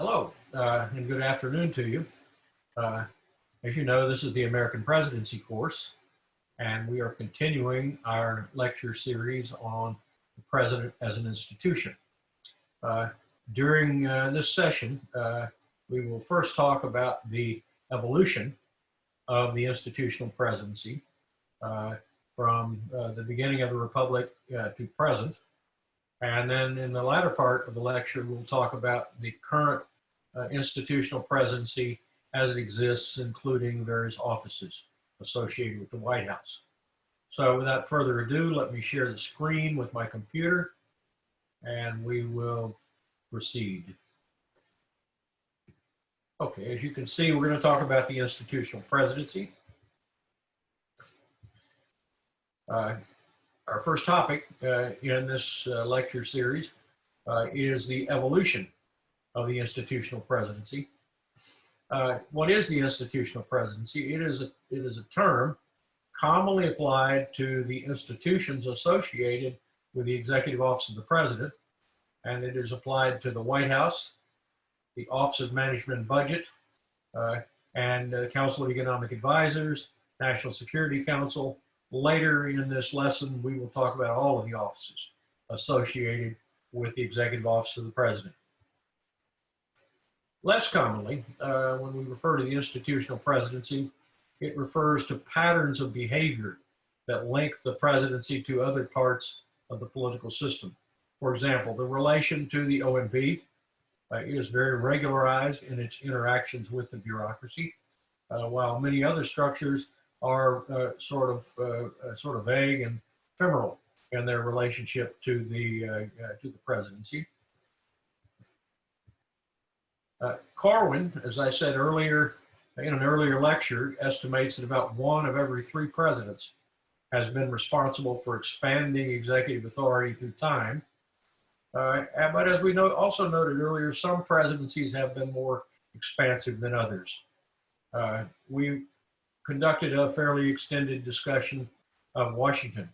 Hello, and good afternoon to you. Uh, as you know, this is the American Presidency course, and we are continuing our lecture series on the President as an institution. Uh, during this session, we will first talk about the evolution of the institutional presidency from the beginning of the Republic to present. And then in the latter part of the lecture, we'll talk about the current institutional presidency as it exists, including various offices associated with the White House. So without further ado, let me share the screen with my computer and we will proceed. Okay, as you can see, we're going to talk about the institutional presidency. Our first topic in this lecture series is the evolution of the institutional presidency. What is the institutional presidency? It is a term commonly applied to the institutions associated with the executive office of the president, and it is applied to the White House, the Office of Management and Budget, and Council of Economic Advisors, National Security Council. Later in this lesson, we will talk about all of the offices associated with the executive office of the president. Less commonly, when we refer to the institutional presidency, it refers to patterns of behavior that link the presidency to other parts of the political system. For example, the relation to the OMB is very regularized in its interactions with the bureaucracy, while many other structures are sort of vague and ephemeral in their relationship to the presidency. Corwin, as I said earlier in an earlier lecture, estimates that about 1 of every 3 presidents has been responsible for expanding executive authority through time. But as we also noted earlier, some presidencies have been more expansive than others. We conducted a fairly extended discussion of Washington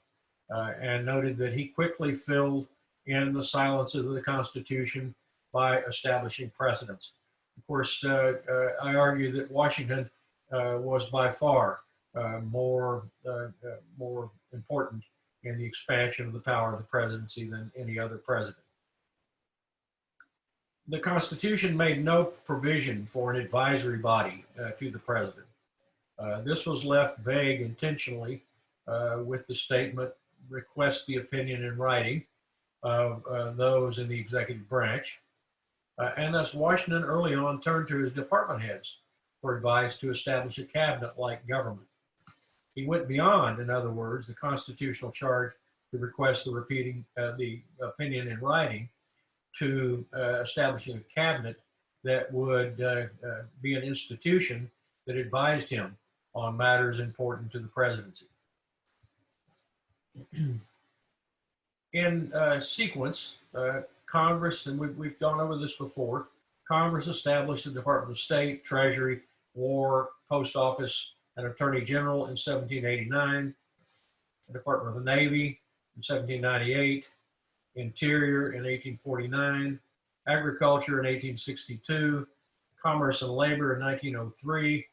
and noted that he quickly filled in the silences of the Constitution by establishing precedents. Of course, I argue that Washington was by far more important in the expansion of the power of the presidency than any other president. The Constitution made no provision for an advisory body to the president. This was left vague intentionally with the statement, request the opinion in writing of those in the executive branch. And thus Washington early on turned to his department heads for advice to establish a cabinet-like government. He went beyond, in other words, the constitutional charge to request the opinion in writing to establishing a cabinet that would be an institution that advised him on matters important to the presidency. In sequence, Congress, and we've gone over this before, Congress established the Department of State, Treasury, War, Post Office, and Attorney General in 1789, the Department of the Navy in 1798, Interior in 1849, Agriculture in 1862, Commerce and Labor in 1903,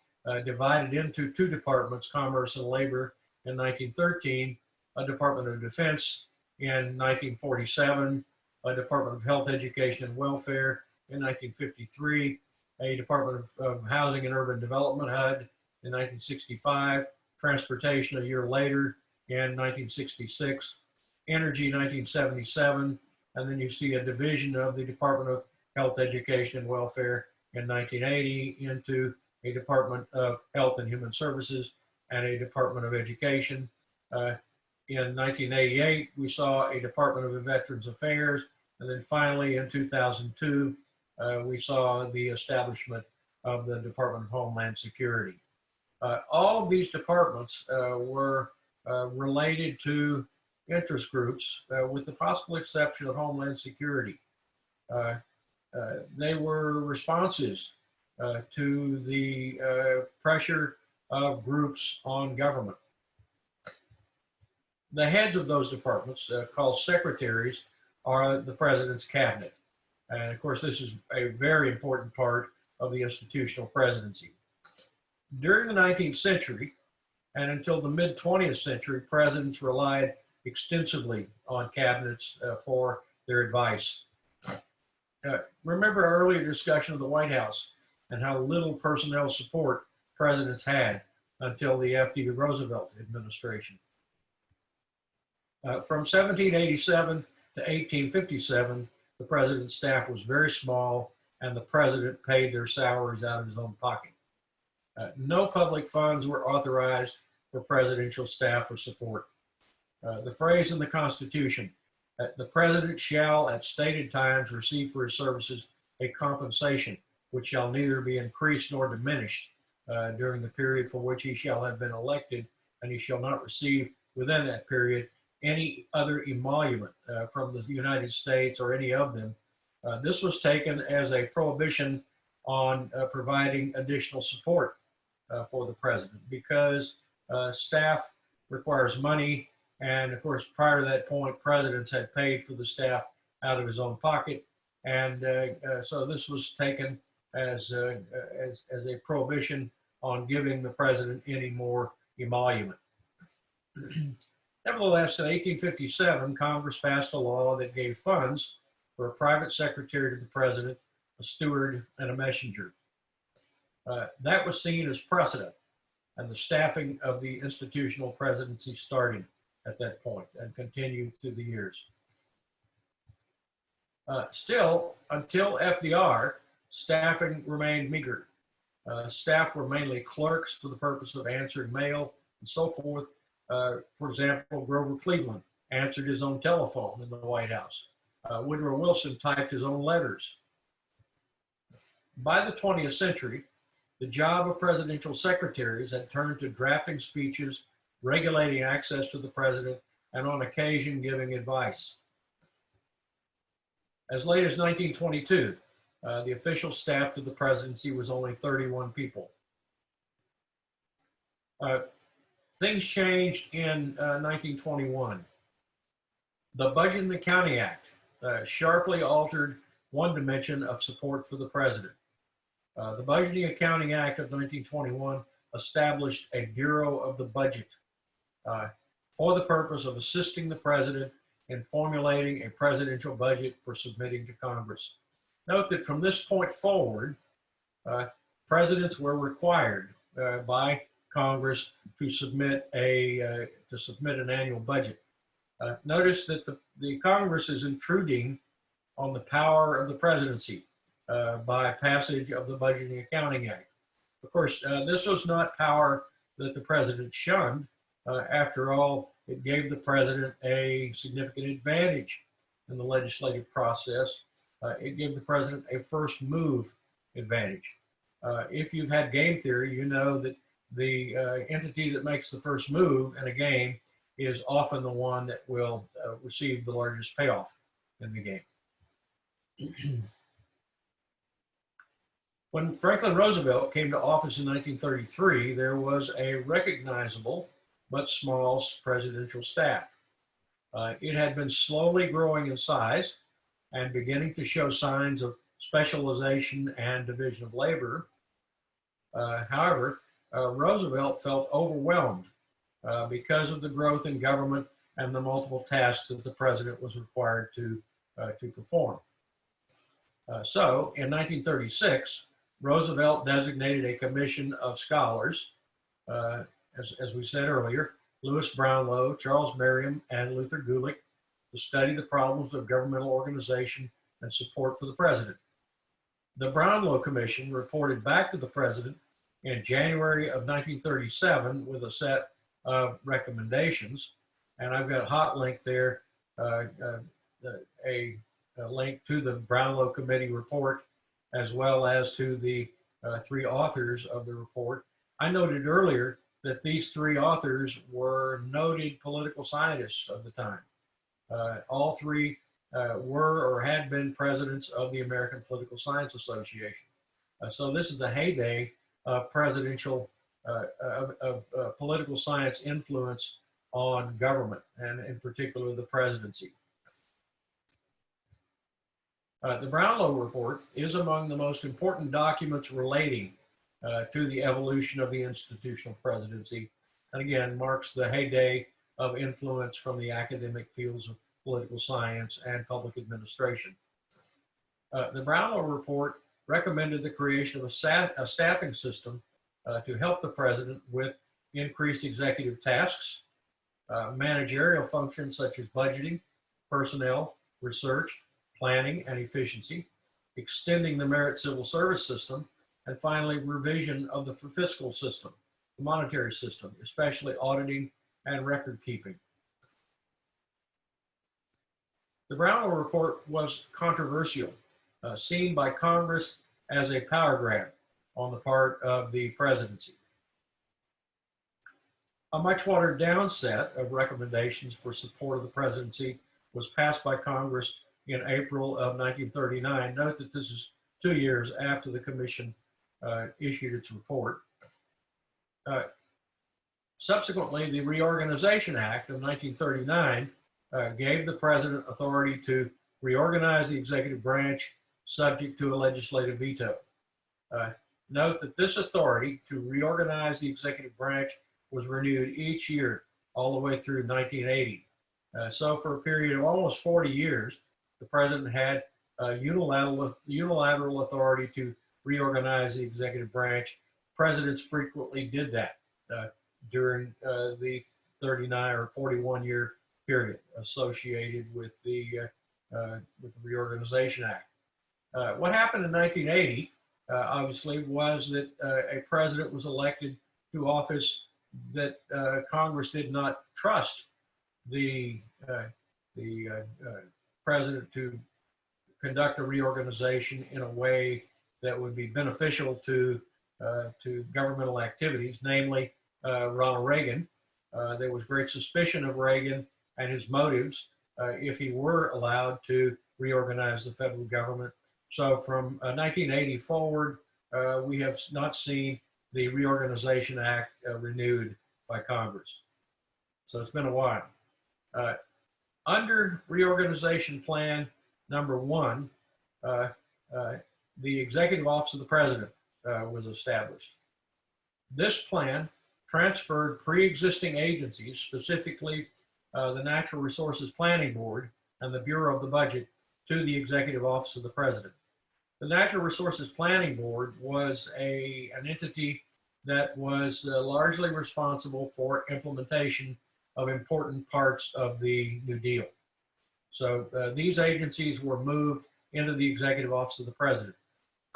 divided into 2 departments, Commerce and Labor in 1913, a Department of Defense in 1947, a Department of Health, Education, and Welfare in 1953, a Department of Housing and Urban Development, HUD, in 1965, Transportation a year later in 1966, Energy 1977, and then you see a division of the Department of Health, Education, and Welfare in 1980 into a Department of Health and Human Services and a Department of Education. In 1988, we saw a Department of Veterans Affairs, and then finally in 2002, we saw the establishment of the Department of Homeland Security. All of these departments were related to interest groups, with the possible exception of Homeland Security. They were responses to the pressure of groups on government. The heads of those departments, called secretaries, are the president's cabinet. And of course, this is a very important part of the institutional presidency. During the 19th century and until the mid 20th century, presidents relied extensively on cabinets for their advice. Remember our earlier discussion of the White House and how little personnel support presidents had until the F.D. Roosevelt administration. From 1787 to 1857, the president's staff was very small, and the president paid their salaries out of his own pocket. No public funds were authorized for presidential staff or support. The phrase in the Constitution, the president shall at stated times receive for his services a compensation which shall neither be increased nor diminished during the period for which he shall have been elected, and he shall not receive within that period any other emolument from the United States or any of them. This was taken as a prohibition on providing additional support for the president because staff requires money. And of course, prior to that point, presidents had paid for the staff out of his own pocket. And so this was taken as a prohibition on giving the president any more emolument. Nevertheless, in 1857, Congress passed a law that gave funds for a private secretary to the president, a steward, and a messenger. That was seen as precedent, and the staffing of the institutional presidency started at that point and continued through the years. Still, until FDR, staffing remained meager. Staff were mainly clerks for the purpose of answering mail and so forth. For example, Grover Cleveland answered his own telephone in the White House. Woodrow Wilson typed his own letters. By the 20th century, the job of presidential secretaries had turned to drafting speeches, regulating access to the president, and on occasion giving advice. As late as 1922, the official staff to the presidency was only 31 people. Things changed in 1921. The Budget and Accounting Act sharply altered one dimension of support for the president. The Budget and Accounting Act of 1921 established a Bureau of the Budget for the purpose of assisting the president in formulating a presidential budget for submitting to Congress. Note that from this point forward, presidents were required by Congress to submit an annual budget. Notice that the Congress is intruding on the power of the presidency by passage of the Budget and Accounting Act. Of course, this was not power that the president shunned. After all, it gave the president a significant advantage in the legislative process. It gave the president a first move advantage. If you've had game theory, you know that the entity that makes the first move in a game is often the one that will receive the largest payoff in the game. When Franklin Roosevelt came to office in 1933, there was a recognizable but small presidential staff. It had been slowly growing in size and beginning to show signs of specialization and division of labor. However, Roosevelt felt overwhelmed because of the growth in government and the multiple tasks that the president was required to perform. So in 1936, Roosevelt designated a commission of scholars, as we said earlier, Louis Brownlow, Charles Merriam, and Luther Gulick, to study the problems of governmental organization and support for the president. The Brownlow Commission reported back to the president in January of 1937 with a set of recommendations, and I've got a hot link there, a link to the Brownlow Committee report, as well as to the three authors of the report. I noted earlier that these three authors were noted political scientists of the time. All three were or had been presidents of the American Political Science Association. So this is the heyday of presidential, political science influence on government, and in particular the presidency. The Brownlow Report is among the most important documents relating to the evolution of the institutional presidency, and again marks the heyday of influence from the academic fields of political science and public administration. The Brownlow Report recommended the creation of a staffing system to help the president with increased executive tasks, managerial functions such as budgeting, personnel, research, planning, and efficiency, extending the merit civil service system, and finally, revision of the fiscal system, the monetary system, especially auditing and record keeping. The Brownlow Report was controversial, seen by Congress as a power grab on the part of the presidency. A much watered down set of recommendations for support of the presidency was passed by Congress in April of 1939. Note that this is 2 years after the commission issued its report. Subsequently, the Reorganization Act of 1939 gave the president authority to reorganize the executive branch subject to a legislative veto. Note that this authority to reorganize the executive branch was renewed each year all the way through 1980. So for a period of almost 40 years, the president had unilateral authority to reorganize the executive branch. Presidents frequently did that during the 39 or 41 year period associated with the Reorganization Act. What happened in 1980, obviously, was that a president was elected to office that Congress did not trust the president to conduct a reorganization in a way that would be beneficial to governmental activities, namely Ronald Reagan. There was great suspicion of Reagan and his motives if he were allowed to reorganize the federal government. So from 1980 forward, we have not seen the Reorganization Act renewed by Congress. So it's been a while. Under Reorganization Plan number 1, the Executive Office of the President was established. This plan transferred pre-existing agencies, specifically the Natural Resources Planning Board and the Bureau of the Budget, to the Executive Office of the President. The Natural Resources Planning Board was an entity that was largely responsible for implementation of important parts of the New Deal. So these agencies were moved into the Executive Office of the President.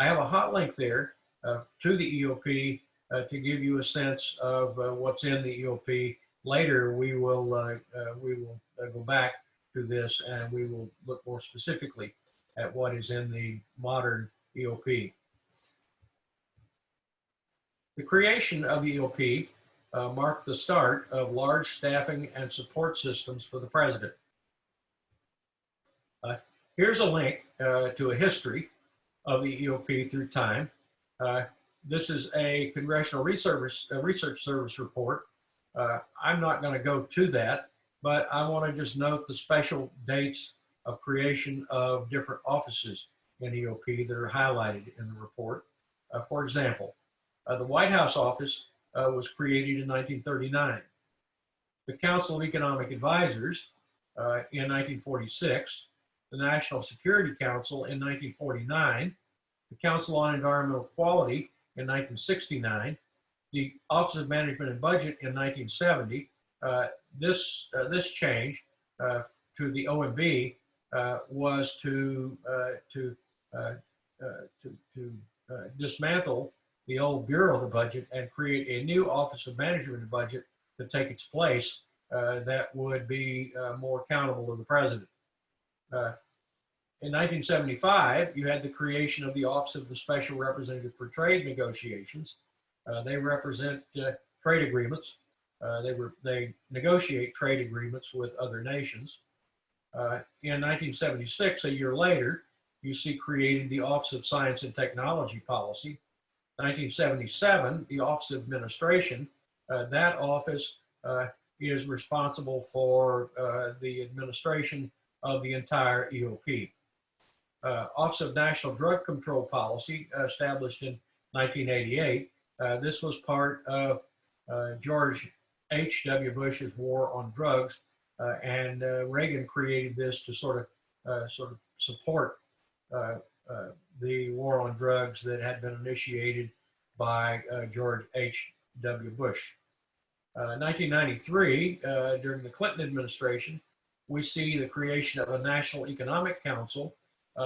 I have a hot link there to the EOP to give you a sense of what's in the EOP. Later, we will go back to this and we will look more specifically at what is in the modern EOP. The creation of the EOP marked the start of large staffing and support systems for the president. Here's a link to a history of the EOP through time. This is a Congressional Research Service report. I'm not going to go to that, but I want to just note the special dates of creation of different offices in EOP that are highlighted in the report. For example, the White House office was created in 1939. The Council of Economic Advisors in 1946. The National Security Council in 1949, the Council on Environmental Quality in 1969, the Office of Management and Budget in 1970. This change to the OMB was to dismantle the old Bureau of the Budget and create a new Office of Management and Budget to take its place that would be more accountable to the president. In 1975, you had the creation of the Office of the Special Representative for Trade Negotiations. They represent trade agreements. They negotiate trade agreements with other nations. In 1976, a year later, you see created the Office of Science and Technology Policy. 1977, the Office of Administration. That office is responsible for the administration of the entire EOP. Office of National Drug Control Policy, established in 1988. This was part of George H.W. Bush's war on drugs, and Reagan created this to sort of support the war on drugs that had been initiated by George H.W. Bush. 1993, during the Clinton administration, we see the creation of a National Economic Council.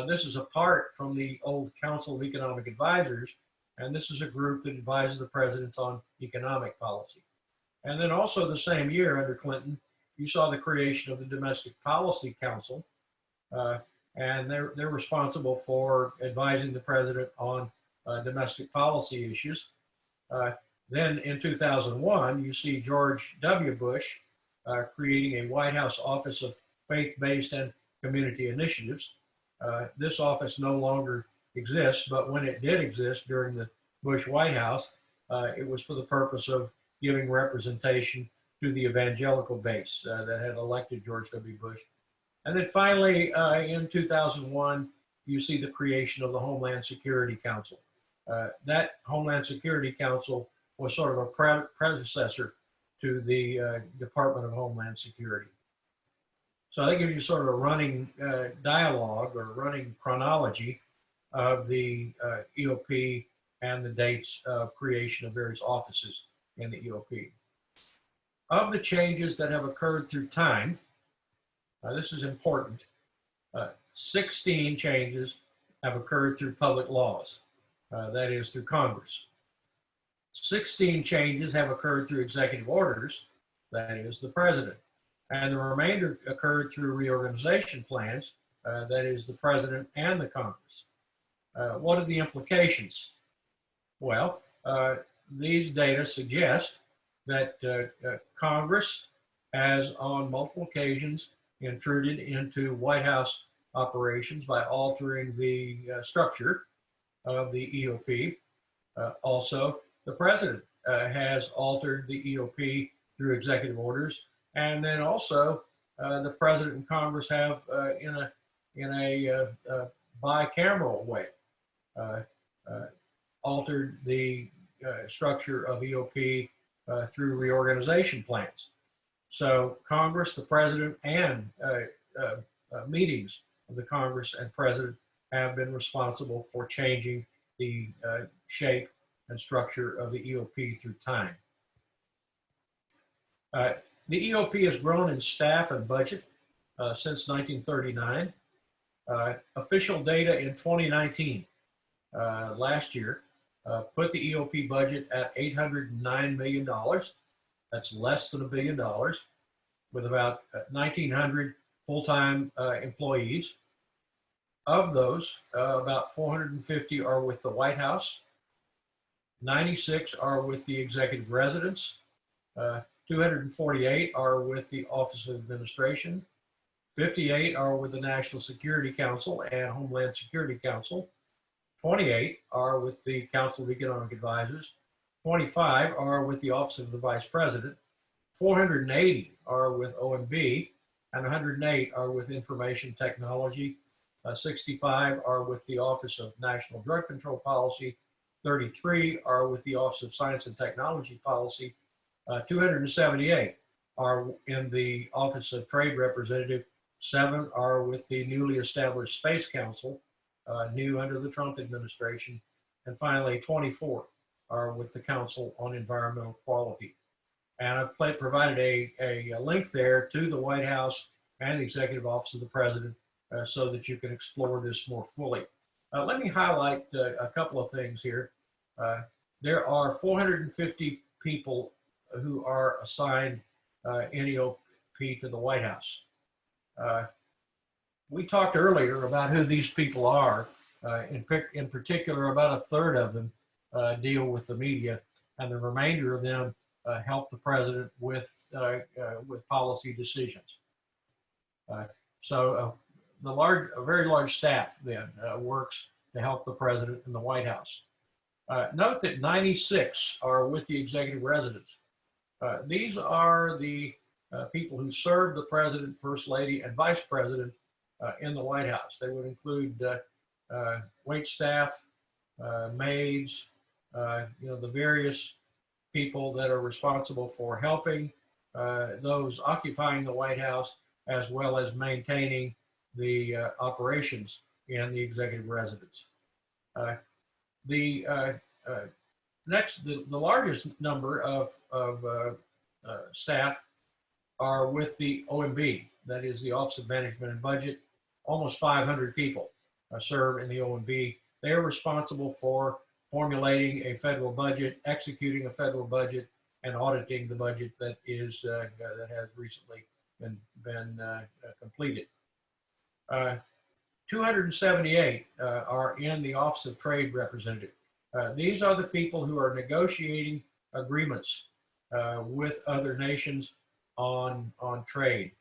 This is apart from the old Council of Economic Advisors, and this is a group that advises the presidents on economic policy. And then also the same year under Clinton, you saw the creation of the Domestic Policy Council, and they're responsible for advising the president on domestic policy issues. Then in 2001, you see George W. Bush creating a White House Office of Faith-Based and Community Initiatives. This office no longer exists, but when it did exist during the Bush White House, it was for the purpose of giving representation to the evangelical base that had elected George W. Bush. And then finally, in 2001, you see the creation of the Homeland Security Council. That Homeland Security Council was sort of a predecessor to the Department of Homeland Security. So that gives you sort of a running dialogue or running chronology of the EOP and the dates of creation of various offices in the EOP. Of the changes that have occurred through time, this is important, 16 changes have occurred through public laws, that is through Congress. 16 changes have occurred through executive orders, that is the president. And the remainder occurred through reorganization plans, that is the president and the Congress. What are the implications? Well, these data suggest that Congress has on multiple occasions intruded into White House operations by altering the structure of the EOP. Also, the president has altered the EOP through executive orders, and then also the president and Congress have in a bicameral way altered the structure of EOP through reorganization plans. So Congress, the president, and meetings of the Congress and president have been responsible for changing the shape and structure of the EOP through time. The EOP has grown in staff and budget since 1939. Official data in 2019, last year, put the EOP budget at $809 million. That's less than $1 billion, with about 1,900 full-time employees. Of those, about 450 are with the White House, 96 are with the executive residence, 248 are with the Office of Administration, 58 are with the National Security Council and Homeland Security Council, 28 are with the Council of Economic Advisors, 25 are with the Office of the Vice President, 480 are with OMB, and 108 are with Information Technology, 65 are with the Office of National Drug Control Policy, 33 are with the Office of Science and Technology Policy, 278 are in the Office of Trade Representative, 7 are with the newly established Space Council, new under the Trump administration, and finally 24 are with the Council on Environmental Quality. And I've provided a link there to the White House and the Executive Office of the President so that you can explore this more fully. Let me highlight a couple of things here. There are 450 people who are assigned NEOP to the White House. We talked earlier about who these people are. In particular, about a third of them deal with the media, and the remainder of them help the president with policy decisions. So a very large staff then works to help the president in the White House. Note that 96 are with the executive residence. These are the people who serve the president, first lady, and vice president in the White House. They would include wait staff, maids, the various people that are responsible for helping those occupying the White House, as well as maintaining the operations in the executive residence. The largest number of staff are with the OMB, that is the Office of Management and Budget. Almost 500 people serve in the OMB. They are responsible for formulating a federal budget, executing a federal budget, and auditing the budget that has recently been completed. 278 are in the Office of Trade Representative. These are the people who are negotiating agreements with other nations on trade.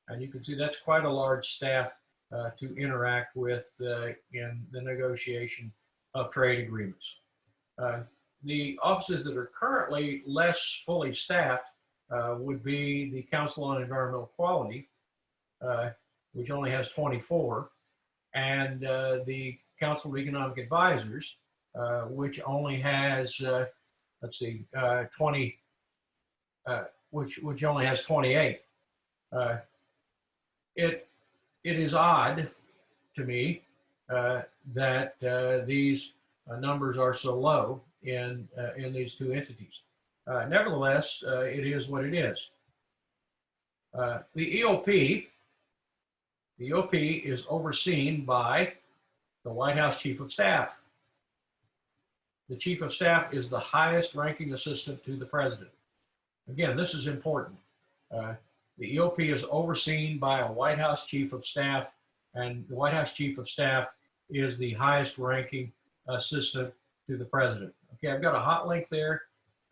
And you can see that's quite a large staff to interact with in the negotiation of trade agreements. The offices that are currently less fully staffed would be the Council on Environmental Quality, which only has 24, and the Council of Economic Advisors, which only has, 20, which only has 28. It is odd to me that these numbers are so low in these two entities. Nevertheless, it is what it is. The EOP is overseen by the White House Chief of Staff. The Chief of Staff is the highest ranking assistant to the President. Again, this is important. The EOP is overseen by a White House Chief of Staff, and the White House Chief of Staff is the highest ranking assistant to the President. Okay, I've got a hot link there.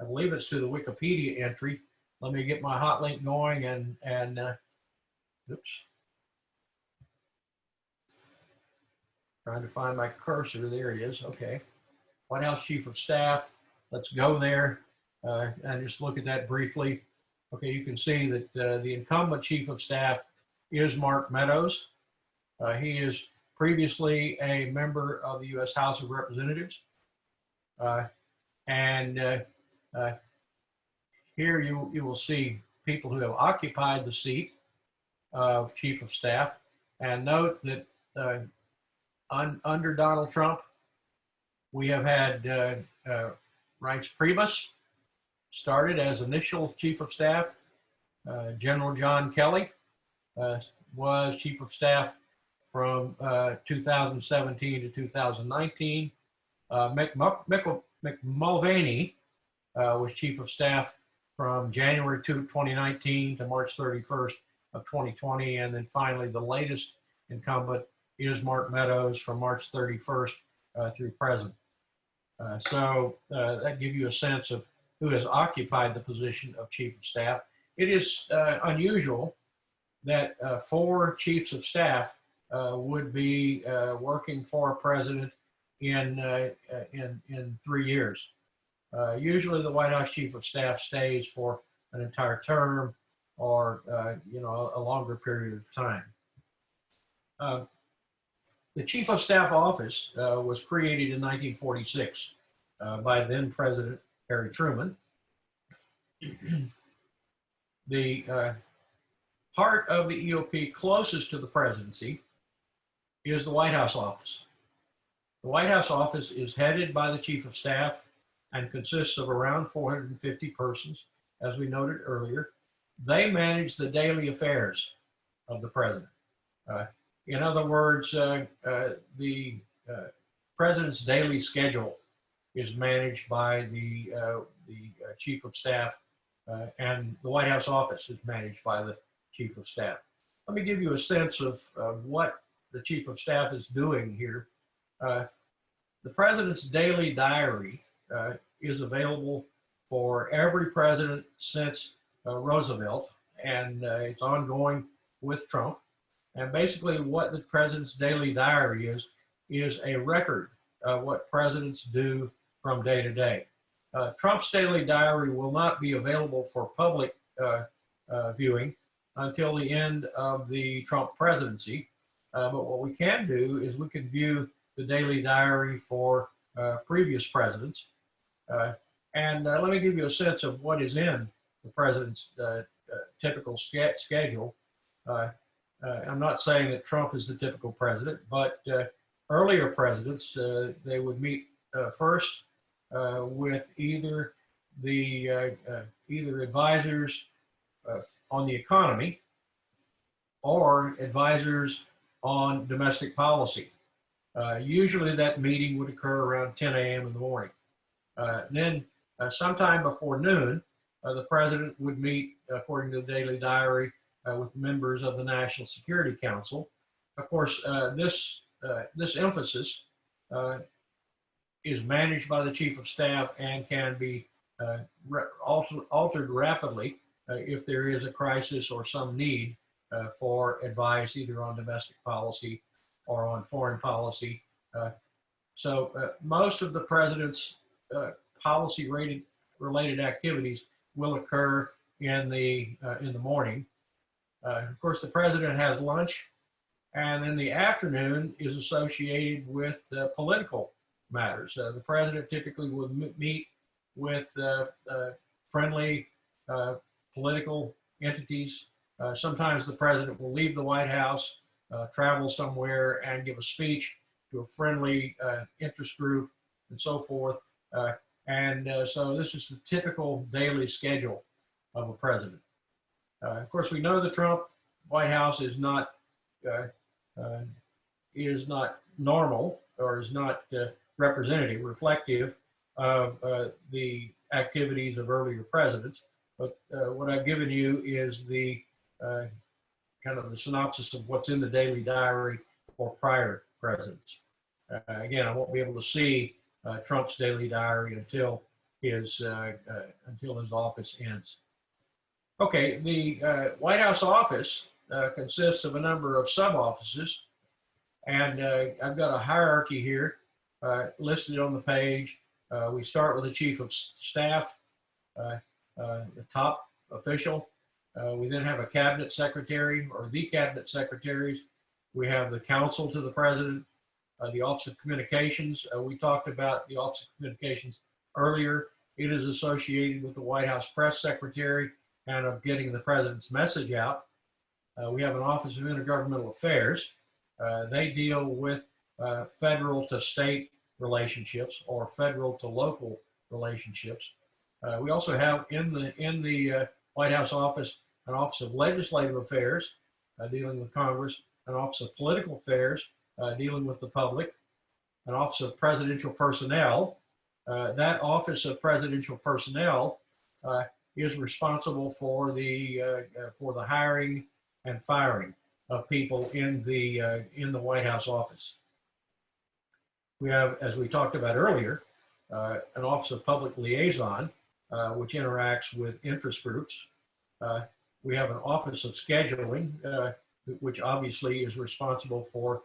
I believe it's to the Wikipedia entry. Let me get my hot link going and oops. Trying to find my cursor. There it is. Okay. White House Chief of Staff. Let's go there and just look at that briefly. Okay, you can see that the incumbent Chief of Staff is Mark Meadows. He is previously a member of the U.S. House of Representatives. Here you will see people who have occupied the seat of Chief of Staff. And note that under Donald Trump, we have had Reince Priebus started as initial Chief of Staff. General John Kelly was Chief of Staff from 2017 to 2019. Mick Mulvaney was Chief of Staff from January 2019 to March 31st of 2020. And then finally, the latest incumbent is Mark Meadows from March 31st through present. So that gives you a sense of who has occupied the position of Chief of Staff. It is unusual that 4 chiefs of staff would be working for a president in 3 years. Usually the White House Chief of Staff stays for an entire term or a longer period of time. The Chief of Staff office was created in 1946 by then President Harry Truman. The part of the EOP closest to the presidency is the White House office. The White House office is headed by the Chief of Staff and consists of around 450 persons, as we noted earlier. They manage the daily affairs of the president. In other words, the president's daily schedule is managed by the Chief of Staff, and the White House office is managed by the Chief of Staff. Let me give you a sense of what the Chief of Staff is doing here. The president's daily diary is available for every president since Roosevelt, and it's ongoing with Trump. And basically what the president's daily diary is a record of what presidents do from day to day. Trump's daily diary will not be available for public viewing until the end of the Trump presidency. But what we can do is we can view the daily diary for previous presidents. And let me give you a sense of what is in the president's typical schedule. I'm not saying that Trump is the typical president, but earlier presidents, they would meet first with either advisors on the economy or advisors on domestic policy. Usually that meeting would occur around 10 a.m. in the morning. Then sometime before noon, the president would meet, according to the daily diary, with members of the National Security Council. Of course, this emphasis is managed by the Chief of Staff and can be altered rapidly if there is a crisis or some need for advice either on domestic policy or on foreign policy. So most of the president's policy-related activities will occur in the morning. Of course, the president has lunch, and then the afternoon is associated with political matters. The president typically will meet with friendly political entities. Sometimes the president will leave the White House, travel somewhere, and give a speech to a friendly interest group, and so forth. So this is the typical daily schedule of a president. Of course, we know the Trump White House is not normal, or is not representative, reflective of the activities of earlier presidents. But what I've given you is the kind of the synopsis of what's in the daily diary for prior presidents. Again, I won't be able to see Trump's daily diary until his office ends. Okay, the White House office consists of a number of sub-offices, and I've got a hierarchy here listed on the page. We start with the Chief of Staff, the top official. We then have a cabinet secretary, or the cabinet secretaries. We have the counsel to the president, the Office of Communications. We talked about the Office of Communications earlier. It is associated with the White House press secretary and of getting the president's message out. We have an Office of Intergovernmental Affairs. They deal with federal to state relationships or federal to local relationships. We also have in the White House office an Office of Legislative Affairs, dealing with Congress, an Office of Political Affairs, dealing with the public, an Office of Presidential Personnel. That Office of Presidential Personnel is responsible for the hiring and firing of people in the White House office. We have, as we talked about earlier, an Office of Public Liaison, which interacts with interest groups. We have an Office of Scheduling, which obviously is responsible for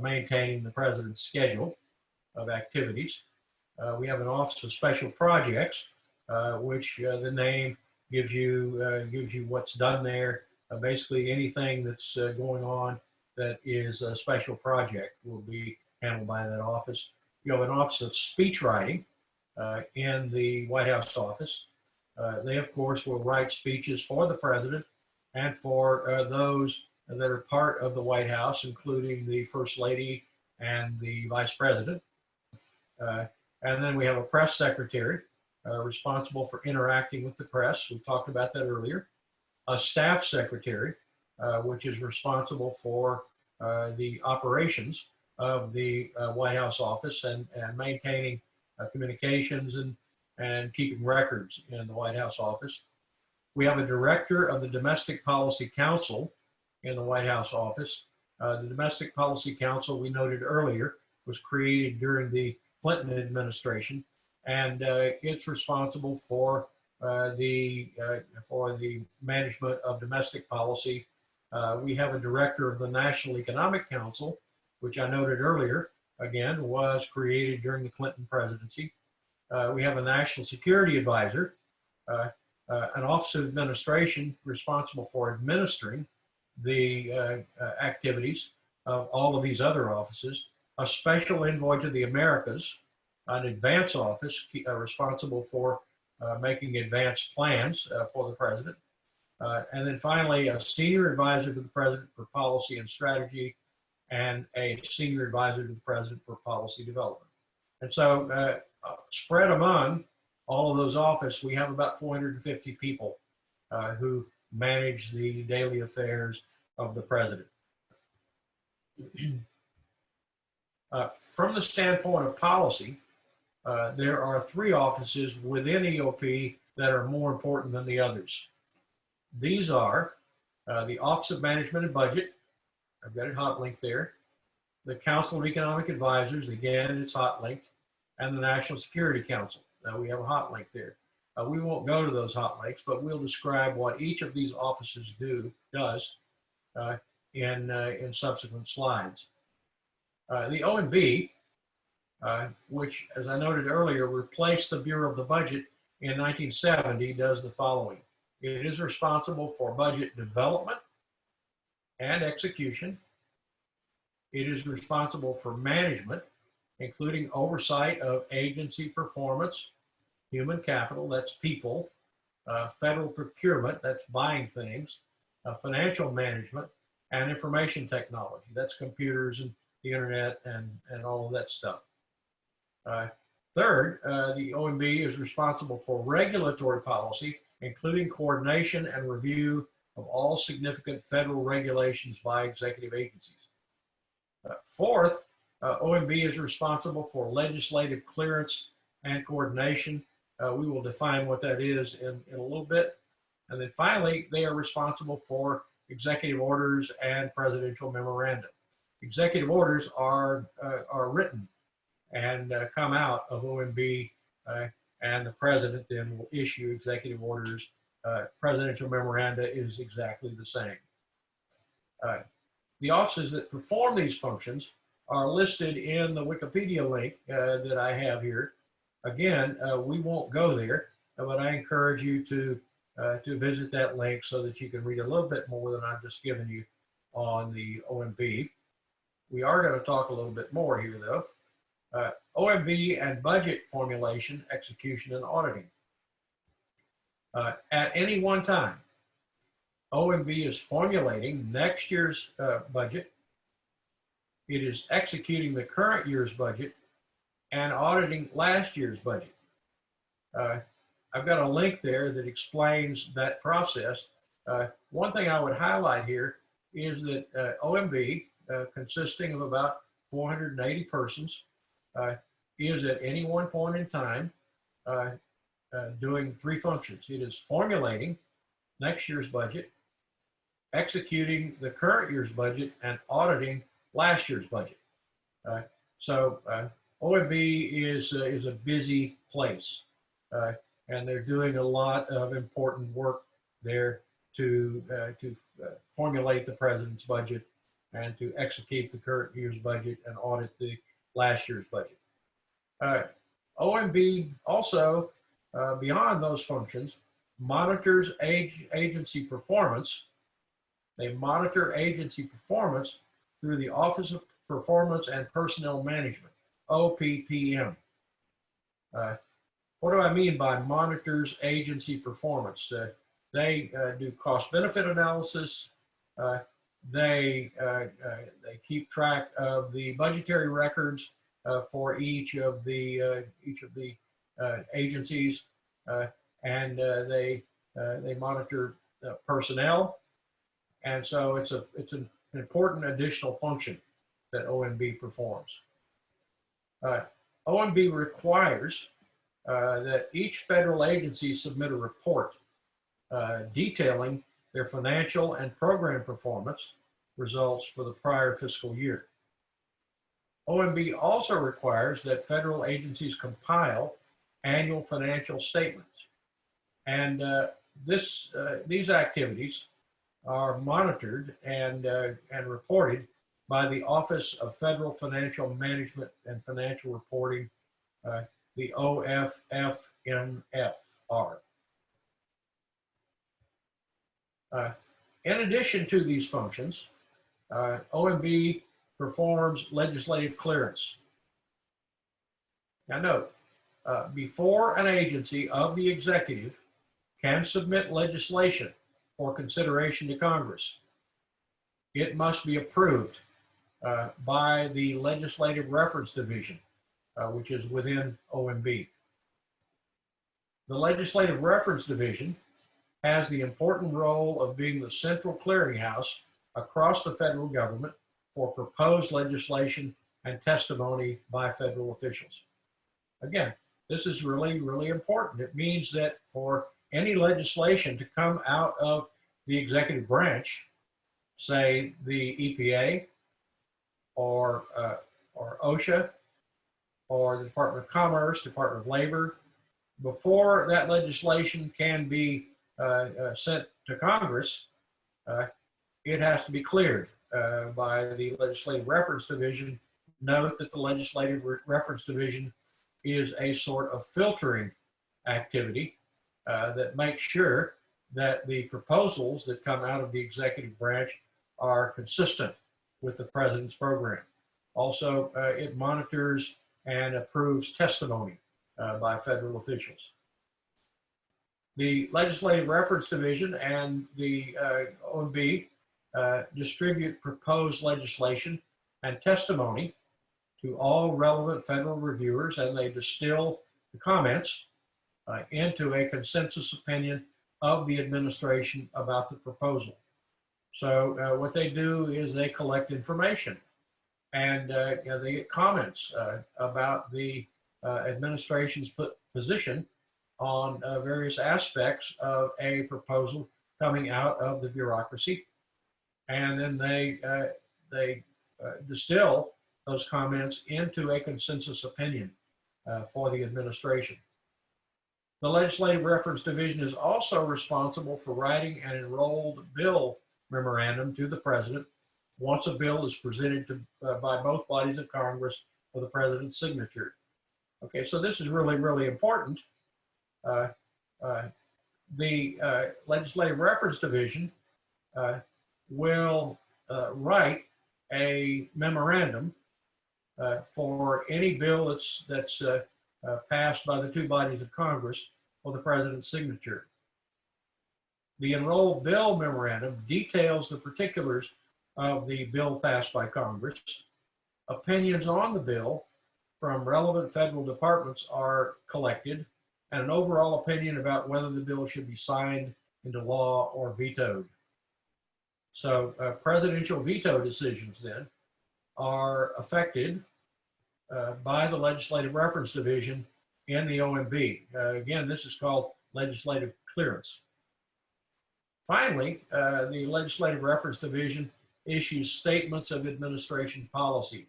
maintaining the president's schedule of activities. We have an Office of Special Projects, which the name gives you what's done there. Basically, anything that's going on that is a special project will be handled by that office. You have an Office of Speechwriting in the White House office. They, of course, will write speeches for the president and for those that are part of the White House, including the First Lady and the Vice President. And then we have a press secretary responsible for interacting with the press. We talked about that earlier. A staff secretary, which is responsible for the operations of the White House office and maintaining communications and keeping records in the White House office. We have a director of the Domestic Policy Council in the White House office. The Domestic Policy Council, we noted earlier, was created during the Clinton administration, and it's responsible for the management of domestic policy. We have a director of the National Economic Council, which I noted earlier, again, was created during the Clinton presidency. We have a National Security Advisor, an Office of Administration responsible for administering the activities of all of these other offices, a special envoy to the Americas, an advance office responsible for making advanced plans for the president, and then finally a senior advisor to the president for policy and strategy, and a senior advisor to the president for policy development. And so spread among all of those offices, we have about 450 people who manage the daily affairs of the president. From the standpoint of policy, there are 3 offices within EOP that are more important than the others. These are the Office of Management and Budget. I've got it hot linked there. The Council of Economic Advisors, again, it's hot linked, and the National Security Council. We have a hot link there. We won't go to those hot links, but we'll describe what each of these offices does in subsequent slides. The OMB, which, as I noted earlier, replaced the Bureau of the Budget in 1970, does the following. It is responsible for budget development and execution. It is responsible for management, including oversight of agency performance, human capital, that's people, federal procurement, that's buying things, financial management, and information technology, that's computers and the internet and all of that stuff. Third, the OMB is responsible for regulatory policy, including coordination and review of all significant federal regulations by executive agencies. Fourth, OMB is responsible for legislative clearance and coordination. We will define what that is in a little bit. And then finally, they are responsible for executive orders and presidential memoranda. Executive orders are written and come out of OMB, and the president then will issue executive orders. Presidential memoranda is exactly the same. The offices that perform these functions are listed in the Wikipedia link that I have here. Again, we won't go there, but I encourage you to visit that link so that you can read a little bit more than I've just given you on the OMB. We are going to talk a little bit more here, though. OMB and budget formulation, execution, and auditing. At any one time, OMB is formulating next year's budget. It is executing the current year's budget and auditing last year's budget. I've got a link there that explains that process. One thing I would highlight here is that OMB, consisting of about 480 persons, is at any one point in time doing 3 functions. It is formulating next year's budget, executing the current year's budget, and auditing last year's budget. So OMB is a busy place, and they're doing a lot of important work there to formulate the president's budget and to execute the current year's budget and audit the last year's budget. OMB also, beyond those functions, monitors agency performance. They monitor agency performance through the Office of Performance and Personnel Management, OPPM. What do I mean by monitors agency performance? They do cost-benefit analysis. They keep track of the budgetary records for each of the agencies, and they monitor personnel. And so it's an important additional function that OMB performs. OMB requires that each federal agency submit a report detailing their financial and program performance results for the prior fiscal year. OMB also requires that federal agencies compile annual financial statements. And these activities are monitored and reported by the Office of Federal Financial Management and Financial Reporting, the OFFMFR. In addition to these functions, OMB performs legislative clearance. Now note, before an agency of the executive can submit legislation for consideration to Congress, it must be approved by the Legislative Reference Division, which is within OMB. The Legislative Reference Division has the important role of being the central clearinghouse across the federal government for proposed legislation and testimony by federal officials. Again, this is really, really important. It means that for any legislation to come out of the executive branch, say the EPA or OSHA or the Department of Commerce, Department of Labor, before that legislation can be sent to Congress, it has to be cleared by the Legislative Reference Division. Note that the Legislative Reference Division is a sort of filtering activity that makes sure that the proposals that come out of the executive branch are consistent with the president's program. Also, it monitors and approves testimony by federal officials. The Legislative Reference Division and the OMB distribute proposed legislation and testimony to all relevant federal reviewers, and they distill the comments into a consensus opinion of the administration about the proposal. So what they do is they collect information, and they get comments about the administration's position on various aspects of a proposal coming out of the bureaucracy, and then they distill those comments into a consensus opinion for the administration. The Legislative Reference Division is also responsible for writing an enrolled bill memorandum to the president once a bill is presented to, by both bodies of Congress for the president's signature. Okay, so this is really, really important. The Legislative Reference Division will write a memorandum for any bill that's passed by the two bodies of Congress for the president's signature. The enrolled bill memorandum details the particulars of the bill passed by Congress. Opinions on the bill from relevant federal departments are collected, and an overall opinion about whether the bill should be signed into law or vetoed. So presidential veto decisions then are affected by the Legislative Reference Division in the OMB. Again, this is called legislative clearance. Finally, the Legislative Reference Division issues statements of administration policy.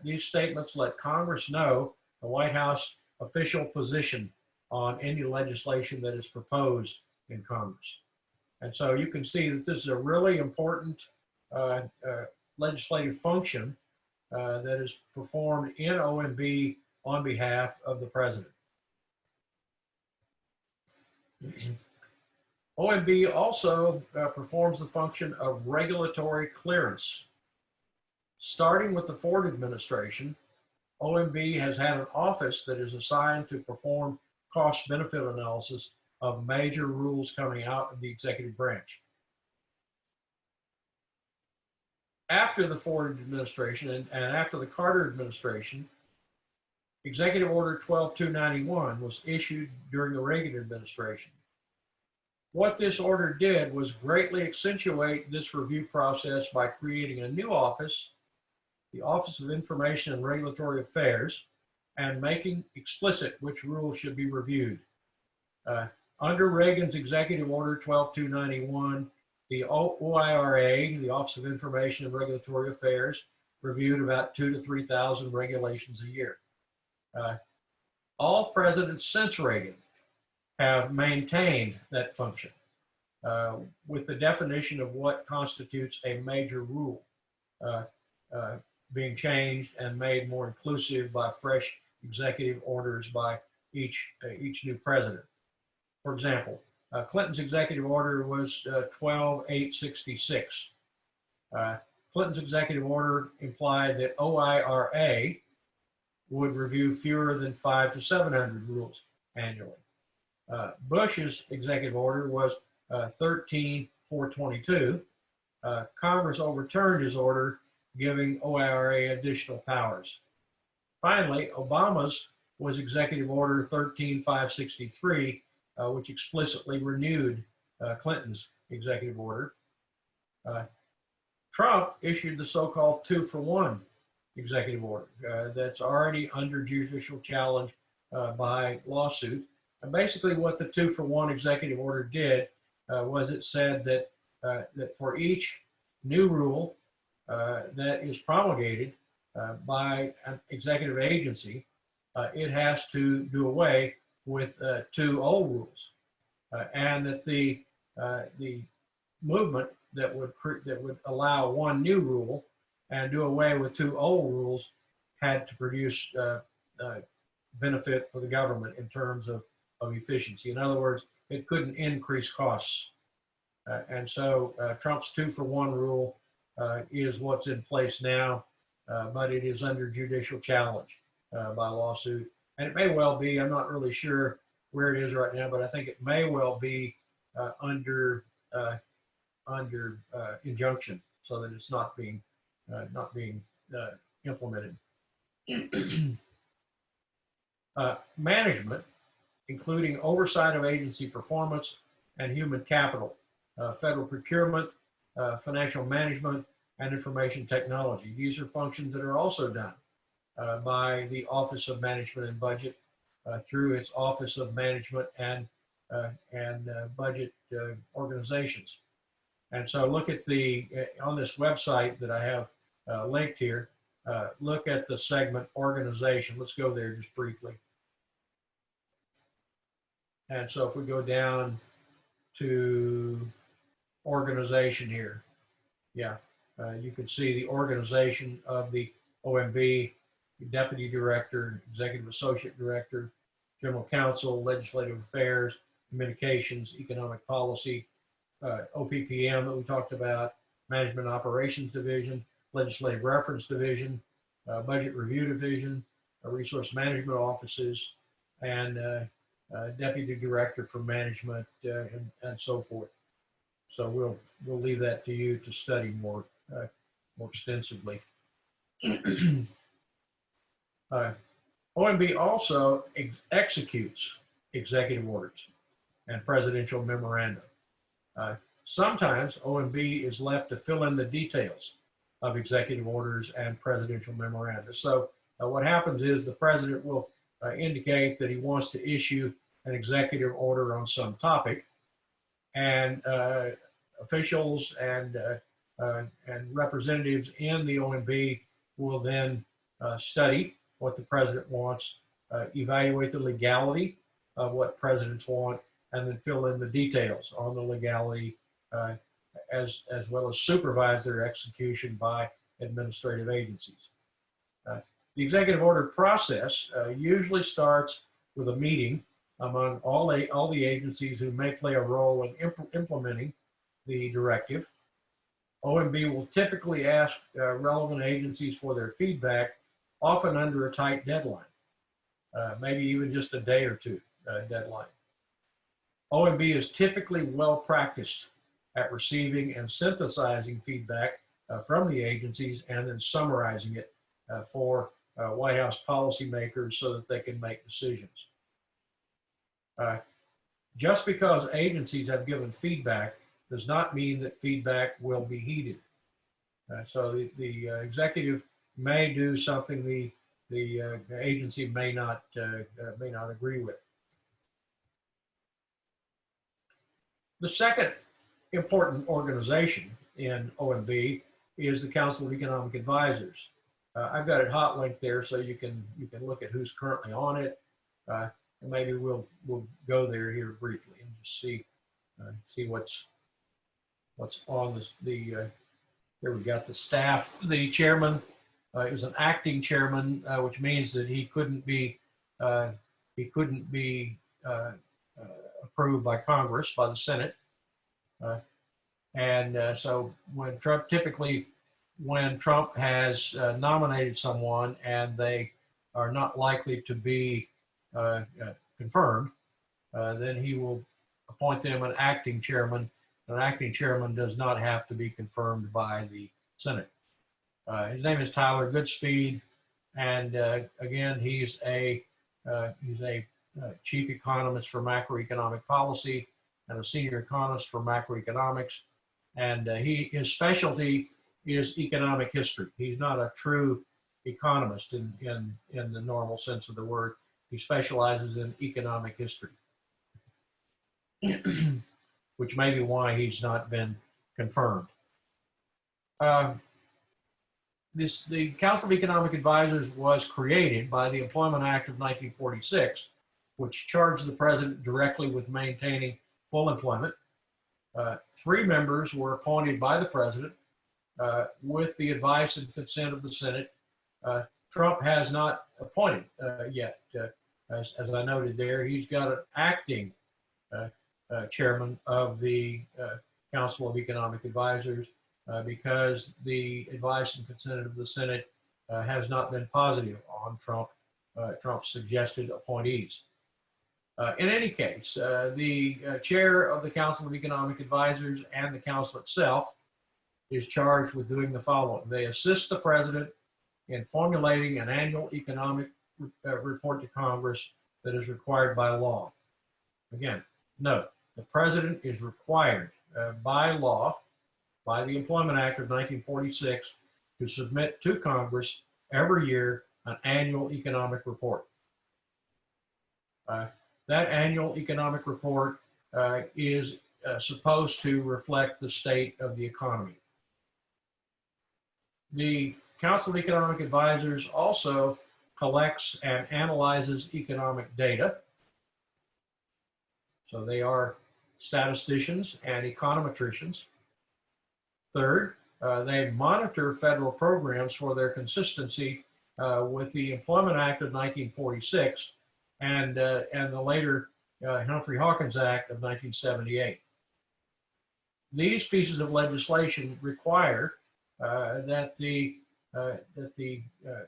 These statements let Congress know the White House official position on any legislation that is proposed in Congress. And so you can see that this is a really important legislative function that is performed in OMB on behalf of the president. OMB also performs the function of regulatory clearance. Starting with the Ford administration, OMB has had an office that is assigned to perform cost-benefit analysis of major rules coming out of the executive branch. After the Ford administration and after the Carter administration, Executive Order 12291 was issued during the Reagan administration. What this order did was greatly accentuate this review process by creating a new office, the Office of Information and Regulatory Affairs, and making explicit which rules should be reviewed. Under Reagan's Executive Order 12291, the OIRA, the Office of Information and Regulatory Affairs, reviewed about 2,000 to 3,000 regulations a year. All presidents since Reagan have maintained that function with the definition of what constitutes a major rule being changed and made more inclusive by fresh executive orders by each new president. For example, Clinton's executive order was 12866. Clinton's executive order implied that OIRA would review fewer than 500 to 700 rules annually. Bush's executive order was 13,422. Congress overturned his order, giving OIRA additional powers. Finally, Obama's was Executive Order 13,563, which explicitly renewed Clinton's executive order. Trump issued the so-called 2-for-1 executive order that's already under judicial challenge by lawsuit. And basically what the 2-for-1 executive order did was it said that, that for each new rule that is promulgated by an executive agency, it has to do away with 2 old rules, and that the movement that would allow 1 new rule and do away with 2 old rules had to produce benefit for the government in terms of efficiency. In other words, it couldn't increase costs. And so Trump's 2-for-1 rule is what's in place now, but it is under judicial challenge by lawsuit. And it may well be, I'm not really sure where it is right now, but I think it may well be under injunction, so that it's not being implemented. Management, including oversight of agency performance and human capital, federal procurement, financial management, and information technology. These are functions that are also done by the Office of Management and Budget through its Office of Management and Budget organizations. And so look at on this website that I have linked here, look at the segment organization. Let's go there just briefly. And so if we go down to organization here, yeah, you can see the organization of the OMB, Deputy Director, Executive Associate Director, General Counsel, Legislative Affairs, Communications, Economic Policy, OPPM that we talked about, Management Operations Division, Legislative Reference Division, Budget Review Division, Resource Management Offices, and Deputy Director for Management, and so forth. So we'll leave that to you to study more extensively. OMB also executes executive orders and presidential memoranda. Sometimes OMB is left to fill in the details of executive orders and presidential memoranda. So what happens is the president will indicate that he wants to issue an executive order on some topic, and officials and representatives in the OMB will then study what the president wants, evaluate the legality of what presidents want, and then fill in the details on the legality, as well as supervise their execution by administrative agencies. The executive order process usually starts with a meeting among all the agencies who may play a role in implementing the directive. OMB will typically ask relevant agencies for their feedback, often under a tight deadline, maybe even just a day or two deadline. OMB is typically well practiced at receiving and synthesizing feedback from the agencies and then summarizing it for White House policymakers so that they can make decisions. Just because agencies have given feedback does not mean that feedback will be heeded. So the executive may do something the agency may not agree with. The second important organization in OMB is the Council of Economic Advisors. I've got it hot linked there so you can look at who's currently on it, and maybe we'll go there here briefly and just see what's on this. Here we got the staff. The chairman is an acting chairman, which means that he couldn't be approved by Congress, by the Senate. So when Trump typically when Trump has nominated someone and they are not likely to be confirmed, then he will appoint them an acting chairman. An acting chairman does not have to be confirmed by the Senate. His name is Tyler Goodspeed, and again, he's a chief economist for macroeconomic policy and a senior economist for macroeconomics. And his specialty is economic history. He's not a true economist in the normal sense of the word. He specializes in economic history, which may be why he's not been confirmed. The Council of Economic Advisors was created by the Employment Act of 1946, which charged the president directly with maintaining full employment. 3 members were appointed by the president with the advice and consent of the Senate. Trump has not appointed yet. As I noted there, he's got an acting chairman of the Council of Economic Advisors because the advice and consent of the Senate has not been positive on Trump's suggested appointees. In any case, the chair of the Council of Economic Advisors and the council itself is charged with doing the following. They assist the president in formulating an annual economic report to Congress that is required by law. Again, note, the president is required by law, by the Employment Act of 1946, to submit to Congress every year an annual economic report. That annual economic report is supposed to reflect the state of the economy. The Council of Economic Advisors also collects and analyzes economic data. So they are statisticians and econometricians. Third, they monitor federal programs for their consistency with the Employment Act of 1946 and the later Humphrey-Hawkins Act of 1978. These pieces of legislation require that the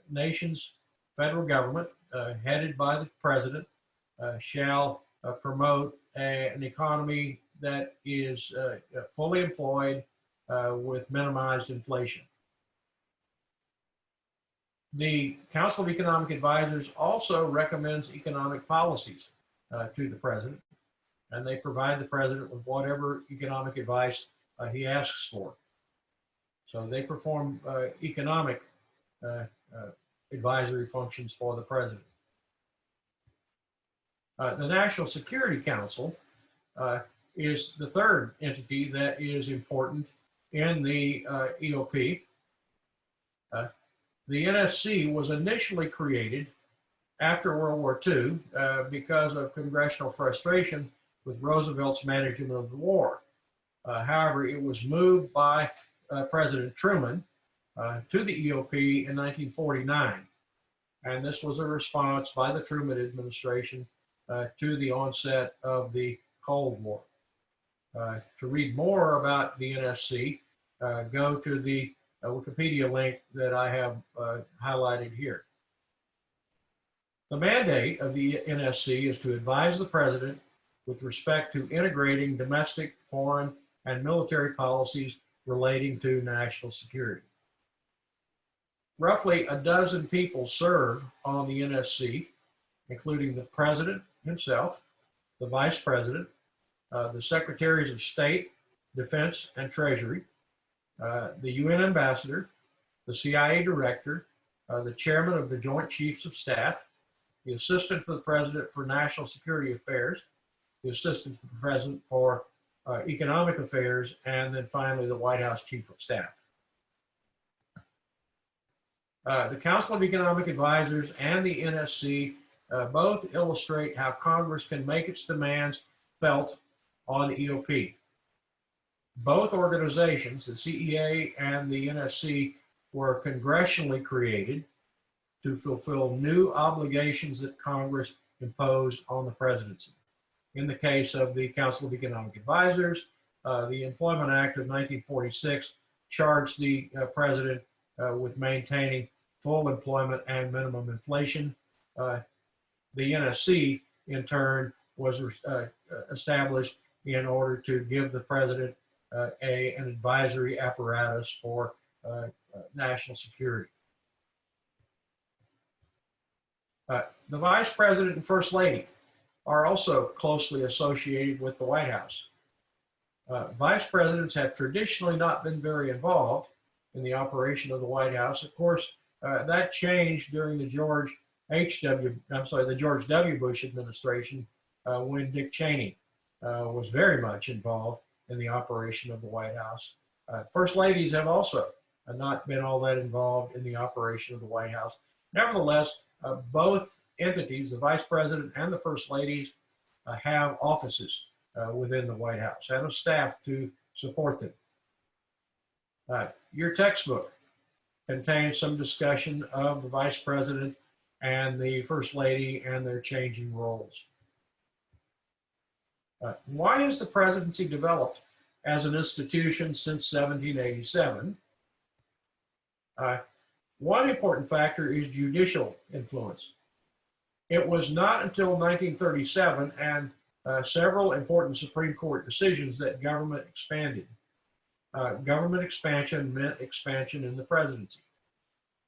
nation's federal government, headed by the president, shall promote an economy that is fully employed with minimized inflation. The Council of Economic Advisors also recommends economic policies to the president, and they provide the president with whatever economic advice he asks for. So they perform economic advisory functions for the president. The National Security Council is the third entity that is important in the EOP. The NSC was initially created after World War II because of congressional frustration with Roosevelt's management of the war. However, it was moved by President Truman to the EOP in 1949. And this was a response by the Truman administration to the onset of the Cold War. To read more about the NSC, go to the Wikipedia link that I have highlighted here. The mandate of the NSC is to advise the president with respect to integrating domestic, foreign, and military policies relating to national security. Roughly a dozen people serve on the NSC, including the president himself, the vice president, the secretaries of state, defense, and treasury, the UN ambassador, the CIA director, the chairman of the Joint Chiefs of Staff, the assistant to the president for national security affairs, the assistant to the president for economic affairs, and then finally the White House Chief of Staff. The Council of Economic Advisors and the NSC both illustrate how Congress can make its demands felt on the EOP. Both organizations, the CEA and the NSC, were congressionally created to fulfill new obligations that Congress imposed on the presidency. In the case of the Council of Economic Advisors, the Employment Act of 1946 charged the president with maintaining full employment and minimum inflation. The NSC, in turn, was established in order to give the president an advisory apparatus for national security. The vice president and first lady are also closely associated with the White House. Vice presidents have traditionally not been very involved in the operation of the White House. Of course, that changed during the George W. Bush administration when Dick Cheney was very much involved in the operation of the White House. First ladies have also not been all that involved in the operation of the White House. Nevertheless, both entities, the vice president and the first ladies, have offices within the White House and a staff to support them. Your textbook contains some discussion of the vice president and the first lady and their changing roles. Why has the presidency developed as an institution since 1787? One important factor is judicial influence. It was not until 1937 and several important Supreme Court decisions that government expanded. Government expansion meant expansion in the presidency.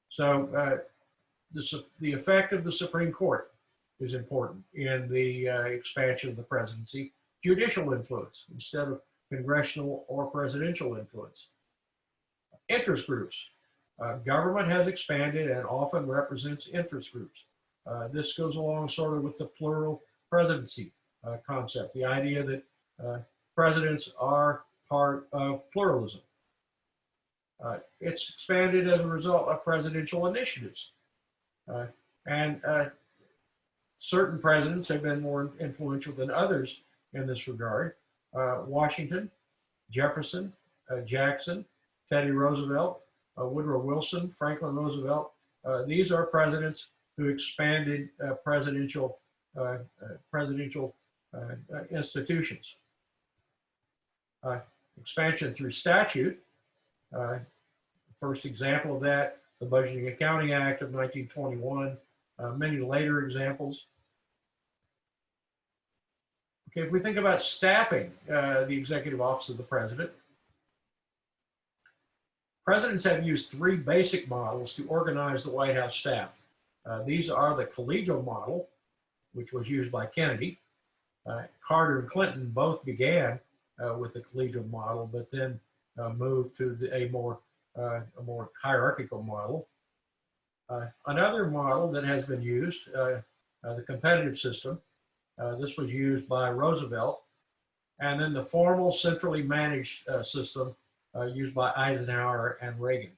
So the effect of the Supreme Court is important in the expansion of the presidency. Judicial influence instead of congressional or presidential influence. Interest groups. Government has expanded and often represents interest groups. This goes along sort of with the plural presidency concept, the idea that presidents are part of pluralism. It's expanded as a result of presidential initiatives. And certain presidents have been more influential than others in this regard. Washington, Jefferson, Jackson, Teddy Roosevelt, Woodrow Wilson, Franklin Roosevelt. These are presidents who expanded presidential institutions. Expansion through statute. First example of that, the Budgeting Accounting Act of 1921. Many later examples. Okay, if we think about staffing the executive office of the president, presidents have used three basic models to organize the White House staff. These are the collegial model, which was used by Kennedy. Carter and Clinton both began with the collegial model, but then moved to a more hierarchical model. Another model that has been used, the competitive system, this was used by Roosevelt, and then the formal centrally managed system used by Eisenhower and Reagan.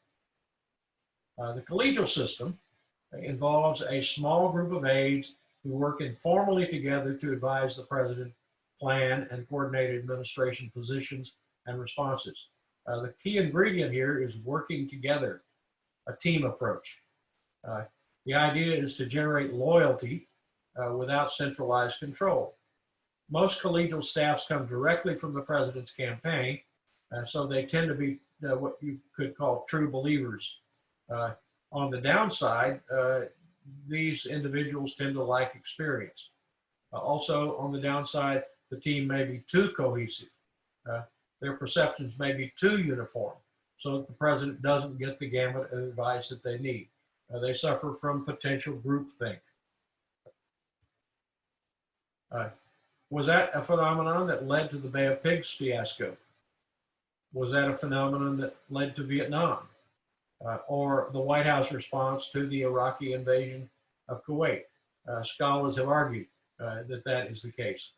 The collegial system involves a small group of aides who work informally together to advise the president, plan and coordinate administration positions and responses. The key ingredient here is working together, a team approach. The idea is to generate loyalty without centralized control. Most collegial staffs come directly from the president's campaign, so they tend to be what you could call true believers. On the downside, these individuals tend to lack experience. Also, on the downside, the team may be too cohesive. Their perceptions may be too uniform, so that the president doesn't get the gamut of advice that they need. They suffer from potential groupthink. Was that a phenomenon that led to the Bay of Pigs fiasco? Was that a phenomenon that led to Vietnam? Or the White House response to the Iraqi invasion of Kuwait? Scholars have argued that that is the case.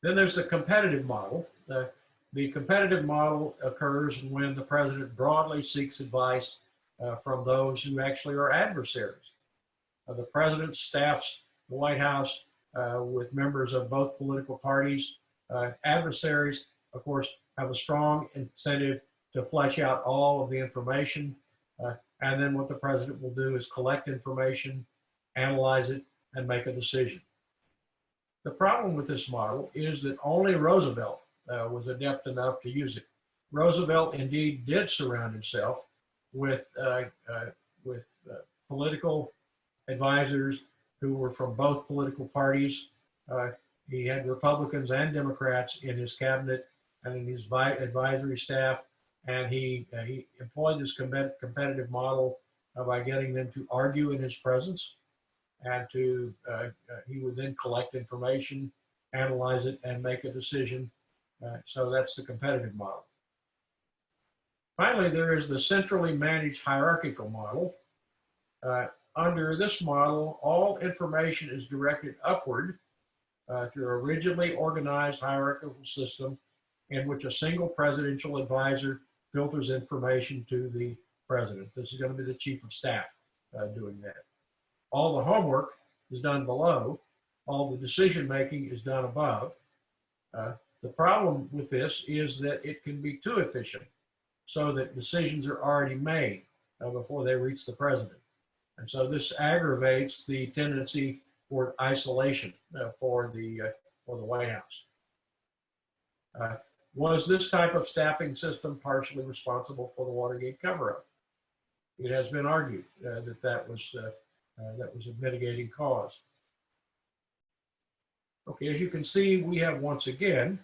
Then there's the competitive model. The competitive model occurs when the president broadly seeks advice from those who actually are adversaries. The president staffs the White House with members of both political parties. Adversaries, of course, have a strong incentive to flesh out all of the information. And then what the president will do is collect information, analyze it, and make a decision. The problem with this model is that only Roosevelt was adept enough to use it. Roosevelt indeed did surround himself with, with political advisors who were from both political parties. He had Republicans and Democrats in his cabinet and in his advisory staff, and he employed this competitive model by getting them to argue in his presence, and to he would then collect information, analyze it, and make a decision. So that's the competitive model. Finally, there is the centrally managed hierarchical model. Under this model, all information is directed upward through a rigidly organized hierarchical system in which a single presidential advisor filters information to the president. This is going to be the chief of staff doing that. All the homework is done below. All the decision making is done above. The problem with this is that it can be too efficient, so that decisions are already made before they reach the president. And so this aggravates the tendency toward isolation for the White House. Was this type of staffing system partially responsible for the Watergate cover-up? It has been argued that was a mitigating cause. Okay, as you can see, we have once again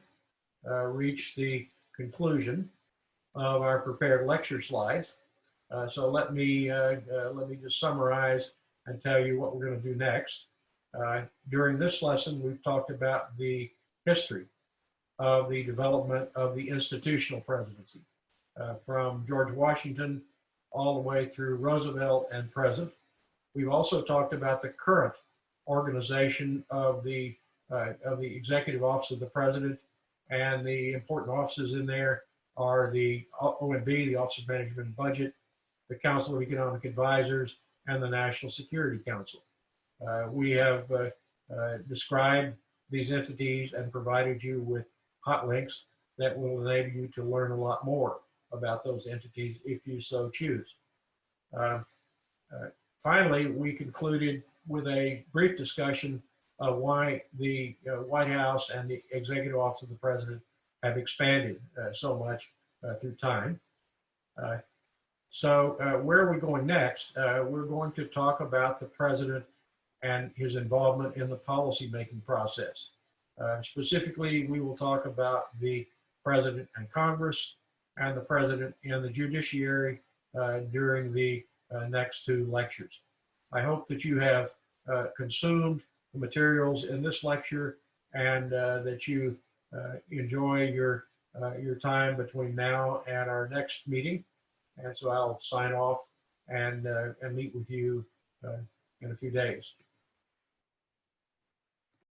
reached the conclusion of our prepared lecture slides. So let me just summarize and tell you what we're going to do next. During this lesson, we've talked about the history of the development of the institutional presidency, from George Washington all the way through Roosevelt and present. We've also talked about the current organization of the executive office of the president, and the important offices in there are the OMB, the Office of Management and Budget, the Council of Economic Advisors, and the National Security Council. We have described these entities and provided you with hot links that will enable you to learn a lot more about those entities if you so choose. Finally, we concluded with a brief discussion of why the White House and the Executive Office of the President have expanded so much through time. So where are we going next? We're going to talk about the President and his involvement in the policy-making process. Specifically, we will talk about the President and Congress, and the President and the Judiciary during the next two lectures. I hope that you have consumed the materials in this lecture, and that you enjoy your time between now and our next meeting. And so I'll sign off and meet with you in a few days.